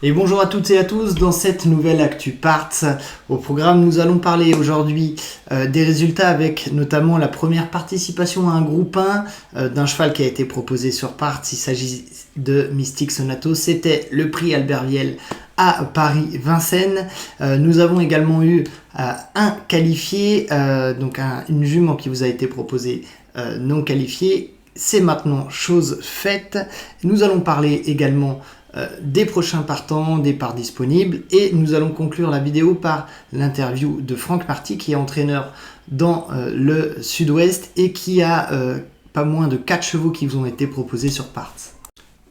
Et bonjour à toutes et à tous dans cette nouvelle Actu Parts. Au programme, nous allons parler aujourd'hui des résultats avec notamment la première participation à un groupe 1 d'un cheval qui a été proposé sur Parts. Il s'agit de Mystic Sonato. C'était le prix Albert Viel à Paris-Vincennes. Nous avons également eu un qualifié, une jument qui vous a été proposée non qualifiée. C'est maintenant chose faite. Nous allons parler également des prochains partants, des parts disponibles, et nous allons conclure la vidéo par l'interview de Franck Marty, qui est entraîneur dans le sud-ouest et qui a pas moins de 4 chevaux qui vous ont été proposés sur Parts.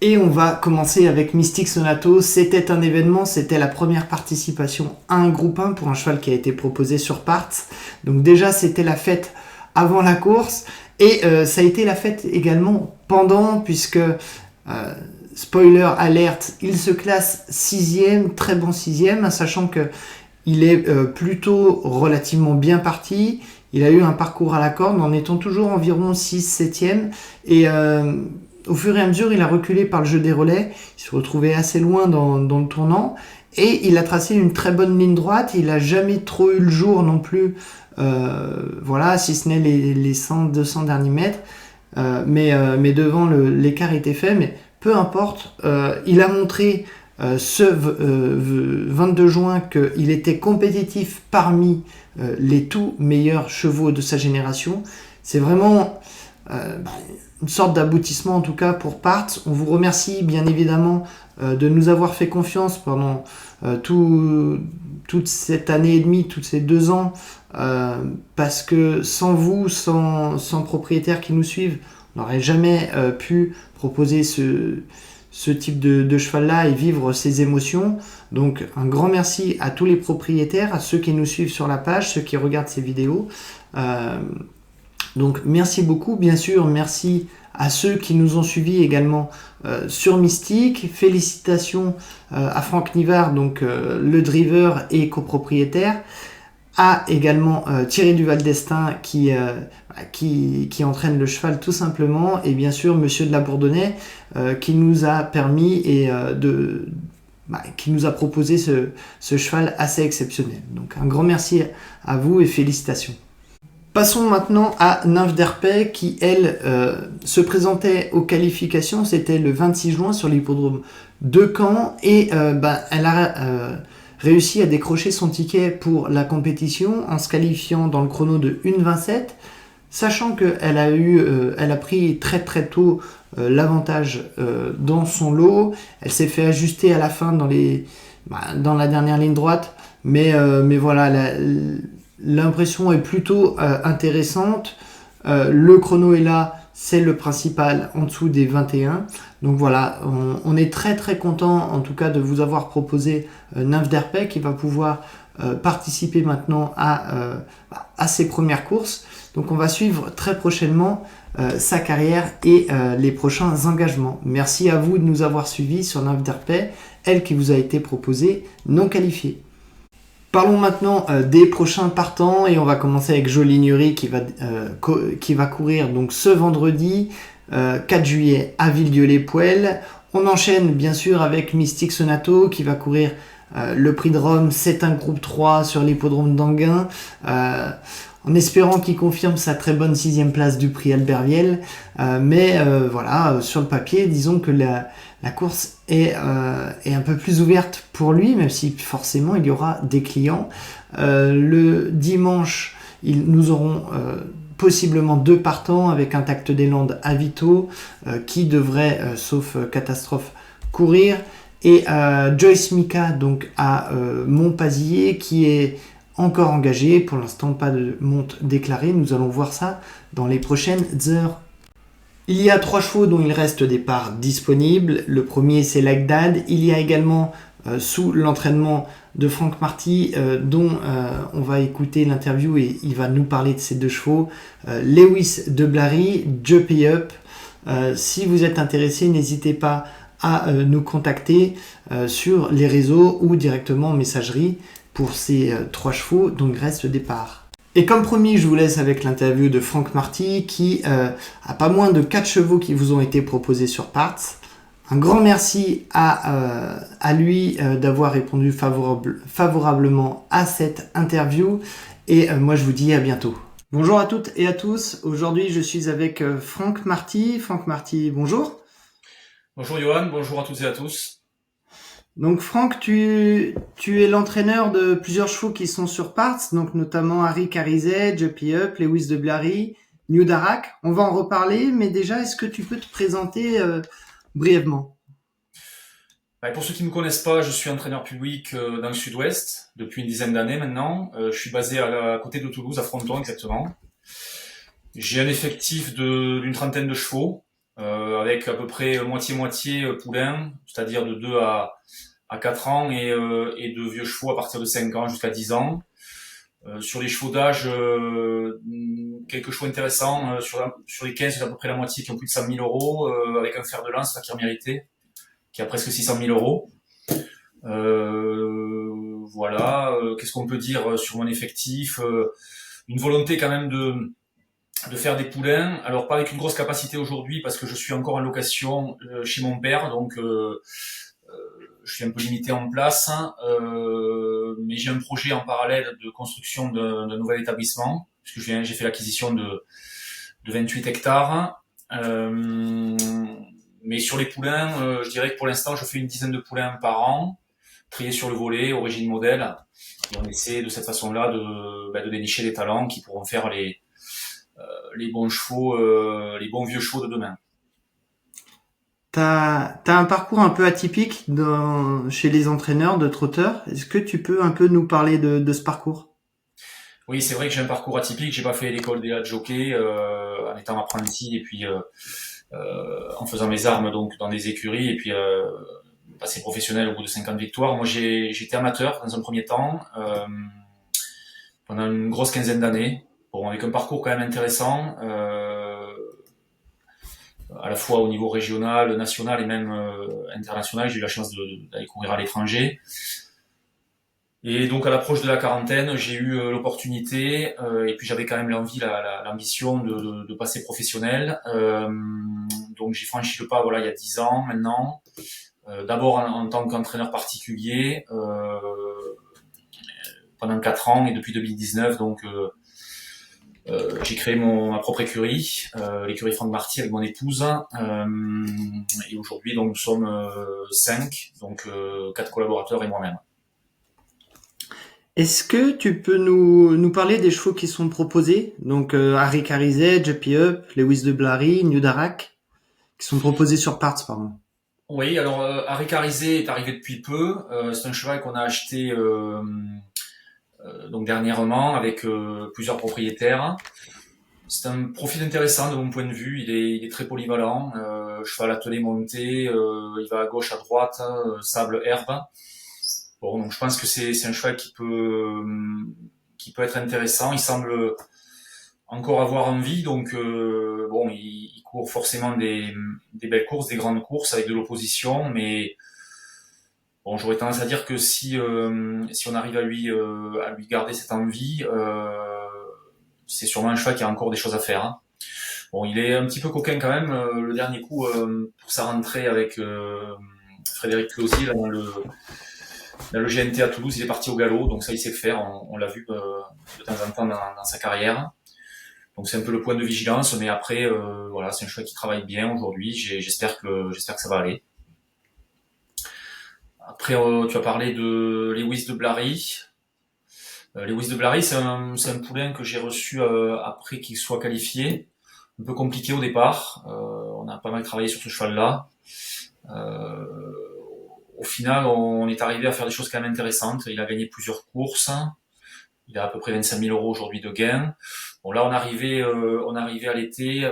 Et on va commencer avec Mystic Sonato. C'était un événement, c'était la première participation à un groupe 1 pour un cheval qui a été proposé sur Parts. Donc déjà c'était la fête avant la course, et ça a été la fête également pendant, puisque spoiler alerte, il se classe 6e, très bon 6e, sachant que il est plutôt relativement bien parti. Il a eu un parcours à la corde en étant toujours environ 6-7e, et au fur et à mesure il a reculé par le jeu des relais. Il se retrouvait assez loin dans le tournant, et il a tracé une très bonne ligne droite. Il n'a jamais trop eu le jour non plus, si ce n'est les 100-200 derniers mètres, mais devant l'écart était fait, mais peu importe. Il a montré ce 22 juin qu'il était compétitif parmi les tout meilleurs chevaux de sa génération. C'est vraiment une sorte d'aboutissement en tout cas pour Parts. On vous remercie bien évidemment de nous avoir fait confiance pendant toute cette année et demie, tous ces 2 ans, parce que sans vous, sans propriétaires qui nous suivent, on n'aurait jamais pu proposer ce type de cheval-là et vivre ces émotions. Donc un grand merci à tous les propriétaires, à ceux qui nous suivent sur la page, ceux qui regardent ces vidéos. Donc merci beaucoup, bien sûr, merci à ceux qui nous ont suivis également sur Mystic. Félicitations à Franck Nivard, donc le driver et copropriétaire, à également Thierry Duval d'Estaing qui entraîne le cheval tout simplement, et bien sûr Monsieur de la Bourdonnais qui nous a permis qui nous a proposé ce cheval assez exceptionnel. Donc un grand merci à vous et félicitations. Passons maintenant à Nymphe d'Herpès qui, elle, se présentait aux qualifications. C'était le 26 juin sur l'hippodrome de Caen, et elle a réussi à décrocher son ticket pour la compétition en se qualifiant dans le chrono de 1,27, sachant qu'elle a pris très très tôt l'avantage dans son lot. Elle s'est fait ajuster à la fin dans la dernière ligne droite, mais voilà, l'impression est plutôt intéressante. Le chrono est là, c'est le principal, en dessous des 21. Donc voilà, on est très très content en tout cas de vous avoir proposé Nymphe d'Herpès, qui va pouvoir participer maintenant à ses premières courses. Donc on va suivre très prochainement sa carrière et les prochains engagements. Merci à vous de nous avoir suivis sur Nymphe d'Herpès, elle qui vous a été proposée non qualifiée. Parlons maintenant des prochains partants, et on va commencer avec Jolie Nurie qui va courir donc ce vendredi 4 juillet à Villedieu-les-Poêles. On enchaîne bien sûr avec Mystic Sonato qui va courir le prix de Rome. C'est un groupe 3 sur l'hippodrome d'Anguin, en espérant qu'il confirme sa très bonne 6e place du prix Albert Viel. Sur le papier, disons que la course est un peu plus ouverte pour lui, même si forcément il y aura des clients. Le dimanche, nous aurons possiblement 2 partants avec Intact des Landes à Vito qui devrait, sauf catastrophe, courir. Et Joyce Mika donc à Montpazier qui est encore engagé. Pour l'instant, pas de monte déclarée. Nous allons voir ça dans les prochaines heures. Il y a 3 chevaux dont il reste des parts disponibles. Le premier, c'est Lagdad. Il y a également, sous l'entraînement de Franck Marty, dont on va écouter l'interview et il va nous parler de ces 2 chevaux, Lewis de Blary, Jumpy Up. Si vous êtes intéressé, n'hésitez pas à nous contacter sur les réseaux ou directement en messagerie pour ces 3 chevaux dont il reste des parts. Et comme promis, je vous laisse avec l'interview de Franck Marty qui a pas moins de 4 chevaux qui vous ont été proposés sur Parts. Un grand merci à lui d'avoir répondu favorablement à cette interview. Et moi, je vous dis à bientôt. Bonjour à toutes et à tous. Aujourd'hui, je suis avec Franck Marty. Franck Marty, bonjour. Bonjour Johan, bonjour à toutes et à tous. Donc Franck, tu es l'entraîneur de plusieurs chevaux qui sont sur Parts, donc notamment Harry Carizet, Juppie Up, Lewis de Blary, New Darak. On va en reparler, mais déjà, est-ce que tu peux te présenter brièvement? Pour ceux qui ne me connaissent pas, je suis entraîneur public dans le sud-ouest depuis une dizaine d'années maintenant. Je suis basé à côté de Toulouse, à Fronton exactement. J'ai un effectif d'une trentaine de chevaux, avec à peu près moitié-moitié poulains, c'est-à-dire de 2 à 4 ans, et de vieux chevaux à partir de 5 ans jusqu'à 10 ans. Sur les chevaux d'âge, quelques chevaux intéressants, sur les 15, c'est à peu près la moitié qui ont plus de 100 000 euros, avec un fer de lance, Fakir Mérité, qui a presque 600 000 euros. Voilà. Qu'est-ce qu'on peut dire sur mon effectif? Une volonté quand même de faire des poulains. Alors pas avec une grosse capacité aujourd'hui parce que je suis encore en location chez mon père, donc je suis un peu limité en place. Mais j'ai un projet en parallèle de construction d'un nouvel établissement, puisque j'ai fait l'acquisition de 28 hectares. Mais sur les poulains, je dirais que pour l'instant, je fais une dizaine de poulains par an, triés sur le volet, origine modèle. Et on essaie de cette façon-là de dénicher des talents qui pourront faire les bons chevaux, les bons vieux chevaux de demain. T'as un parcours un peu atypique chez les entraîneurs de trotteurs. Est-ce que tu peux un peu nous parler de ce parcours? Oui, c'est vrai que j'ai un parcours atypique. J'ai pas fait l'école des de jockey en étant apprenti et puis en faisant mes armes donc dans des écuries et puis passé professionnel au bout de 50 victoires. Moi, j'étais amateur dans un premier temps pendant une grosse quinzaine d'années. Bon, avec un parcours quand même intéressant, à la fois au niveau régional, national et même international. J'ai eu la chance d'aller courir à l'étranger. Et donc à l'approche de la quarantaine, j'ai eu l'opportunité, et puis j'avais quand même l'ambition de passer professionnel. Donc j'ai franchi le pas, voilà, il y a 10 ans maintenant. D'abord en tant qu'entraîneur particulier pendant 4 ans et depuis 2019, donc j'ai créé ma propre écurie, l'écurie Franck Marty avec mon épouse. Et aujourd'hui, donc nous sommes 5, donc 4 collaborateurs et moi-même. Est-ce que tu peux nous parler des chevaux qui sont proposés? Donc Harry Carizet, Juppie Up, Lewis de Blary, New Darak, qui sont proposés sur Parts, pardon. Oui, alors Harry Carizet est arrivé depuis peu. C'est un cheval qu'on a acheté donc dernièrement avec plusieurs propriétaires. C'est un profil intéressant de mon point de vue. Il est très polyvalent. Cheval attelé monté, il va à gauche, à droite, sable, herbe. Bon, donc je pense que c'est un cheval qui peut être intéressant. Il semble encore avoir envie, donc bon, il court forcément des belles courses, des grandes courses avec de l'opposition, mais bon, j'aurais tendance à dire que si on arrive à lui garder cette envie, c'est sûrement un cheval qui a encore des choses à faire, hein. Bon, il est un petit peu coquin quand même. Le dernier coup, pour sa rentrée avec Frédéric Closier là, dans le GNT à Toulouse, il est parti au galop, donc ça il sait le faire. On l'a vu de temps en temps dans sa carrière. Donc c'est un peu le point de vigilance, mais après, voilà, c'est un cheval qui travaille bien aujourd'hui. J'espère que ça va aller. Après, tu as parlé de Lewis de Blary. Lewis de Blary, c'est un poulain que j'ai reçu après qu'il soit qualifié. Un peu compliqué au départ. On a pas mal travaillé sur ce cheval-là. Euh, Au final, on est arrivé à faire des choses quand même intéressantes. Il a gagné plusieurs courses. Il a à peu près 25 000 euros aujourd'hui de gains. Bon, là, on arrivait à l'été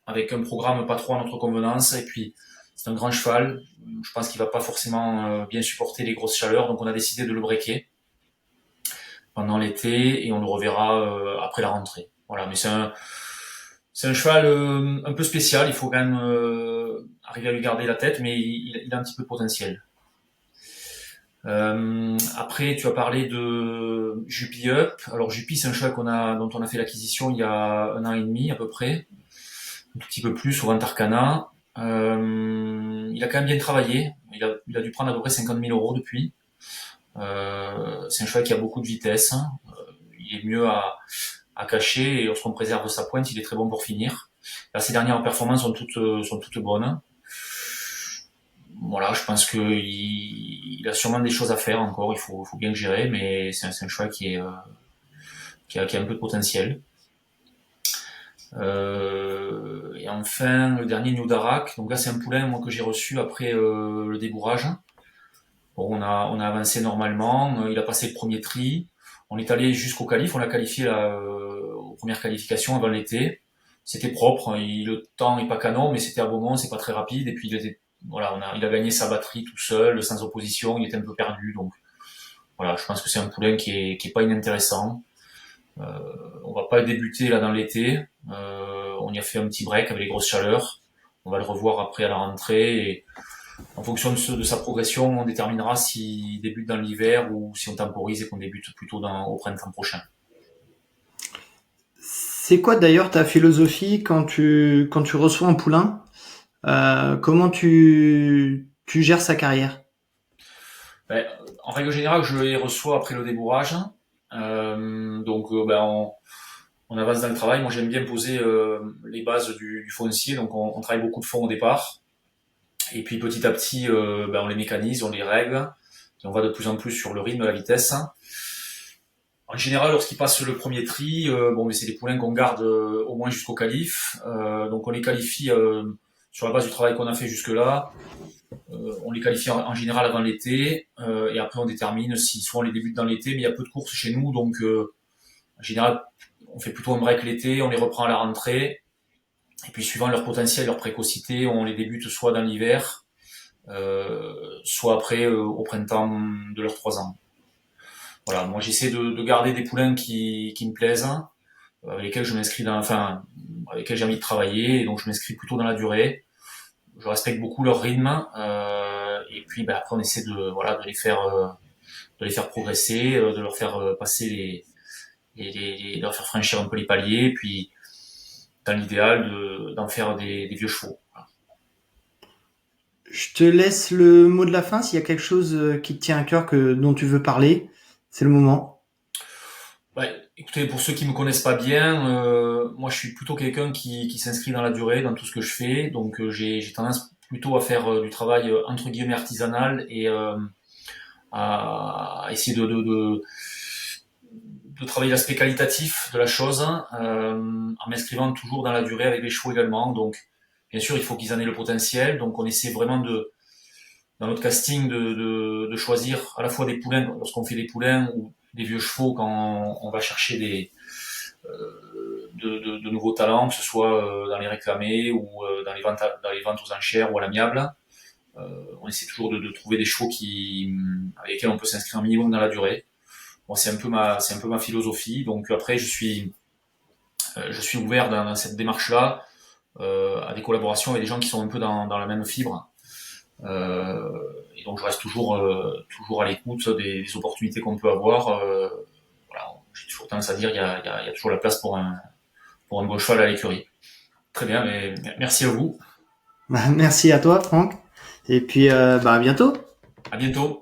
avec un programme pas trop à notre convenance. Et puis, c'est un grand cheval. Je pense qu'il va pas forcément bien supporter les grosses chaleurs. Donc, on a décidé de le breaker pendant l'été et on le reverra après la rentrée. Voilà, mais c'est un cheval un peu spécial. Il faut quand même arriver à lui garder la tête, mais il a un petit peu de potentiel. Après, tu as parlé de Juppie Up. Alors Juppie, c'est un cheval dont on a fait l'acquisition il y a 1 an et demi à peu près, un tout petit peu plus, au Ventarcana. Il a quand même bien travaillé. Il a dû prendre à peu près 50 000 euros depuis. C'est un cheval qui a beaucoup de vitesse. Il est mieux à cacher et lorsqu'on préserve sa pointe, il est très bon pour finir. Là, ses dernières performances sont toutes bonnes. Voilà, je pense qu'il a sûrement des choses à faire encore. Il faut bien le gérer, mais c'est un cheval qui a un peu de potentiel. Et enfin, le dernier New Darak. Donc là, c'est un poulain moi, que j'ai reçu après le débourrage. Bon, on a avancé normalement. Il a passé le premier tri. On est allé jusqu'au qualif. On l'a qualifié là, aux premières qualifications avant l'été. C'était propre. Le temps est pas canon, mais c'était à Beaumont. C'est pas très rapide. Et puis voilà, il a gagné sa batterie tout seul, sans opposition. Il était un peu perdu. Donc voilà, je pense que c'est un poulain qui est pas inintéressant. On va pas débuter là dans l'été. On y a fait un petit break avec les grosses chaleurs. On va le revoir après à la rentrée et en fonction de sa progression, on déterminera s'il débute dans l'hiver ou si on temporise et qu'on débute plutôt au printemps prochain. C'est quoi d'ailleurs ta philosophie quand tu reçois un poulain? Comment tu gères sa carrière? Ben, en règle générale, je les reçois après le débourrage. On avance dans le travail. Moi, j'aime bien poser les bases du foncier. Donc, on travaille beaucoup de fonds au départ. Et puis, petit à petit, on les mécanise, on les règle. Et on va de plus en plus sur le rythme, la vitesse. En général, lorsqu'ils passent le premier tri, mais c'est des poulains qu'on garde au moins jusqu'au qualif. Donc, on les qualifie sur la base du travail qu'on a fait jusque-là. On les qualifie en général avant l'été. Et après, on détermine si soit on les débute dans l'été, mais il y a peu de courses chez nous. Donc, en général, on fait plutôt un break l'été, on les reprend à la rentrée. Et puis, suivant leur potentiel, leur précocité, on les débute soit dans l'hiver, soit après au printemps de leurs 3 ans. Voilà, moi j'essaie de garder des poulains qui me plaisent, avec lesquels je m'inscris avec lesquels j'ai envie de travailler, et donc je m'inscris plutôt dans la durée. Je respecte beaucoup leur rythme, et puis après on essaie de les faire progresser, de leur faire passer de leur faire franchir un peu les paliers, et puis dans l'idéal d'en faire des vieux chevaux. Voilà. Je te laisse le mot de la fin. S'il y a quelque chose qui te tient à cœur dont tu veux parler, c'est le moment. Ouais, écoutez, pour ceux qui me connaissent pas bien, moi je suis plutôt quelqu'un qui s'inscrit dans la durée, dans tout ce que je fais. Donc j'ai tendance plutôt à faire du travail entre guillemets artisanal et à essayer de travailler l'aspect qualitatif de la chose, en m'inscrivant toujours dans la durée avec les chevaux également. Donc bien sûr, il faut qu'ils en aient le potentiel. Donc on essaie vraiment dans notre casting de choisir à la fois des poulains lorsqu'on fait des poulains ou des vieux chevaux quand on va chercher de nouveaux talents, que ce soit dans les réclamés ou dans les ventes aux enchères ou à l'amiable. On essaie toujours de trouver des chevaux avec lesquels on peut s'inscrire un minimum dans la durée. Bon, c'est un peu ma philosophie. Donc après, je suis ouvert dans cette démarche-là à des collaborations avec des gens qui sont un peu dans la même fibre. Et donc je reste toujours à l'écoute des opportunités qu'on peut avoir. Voilà, j'ai toujours tendance à dire il y a toujours la place pour un beau cheval à l'écurie. Très bien, mais merci à vous. Bah, merci à toi, Franck. Et puis, à bientôt. À bientôt.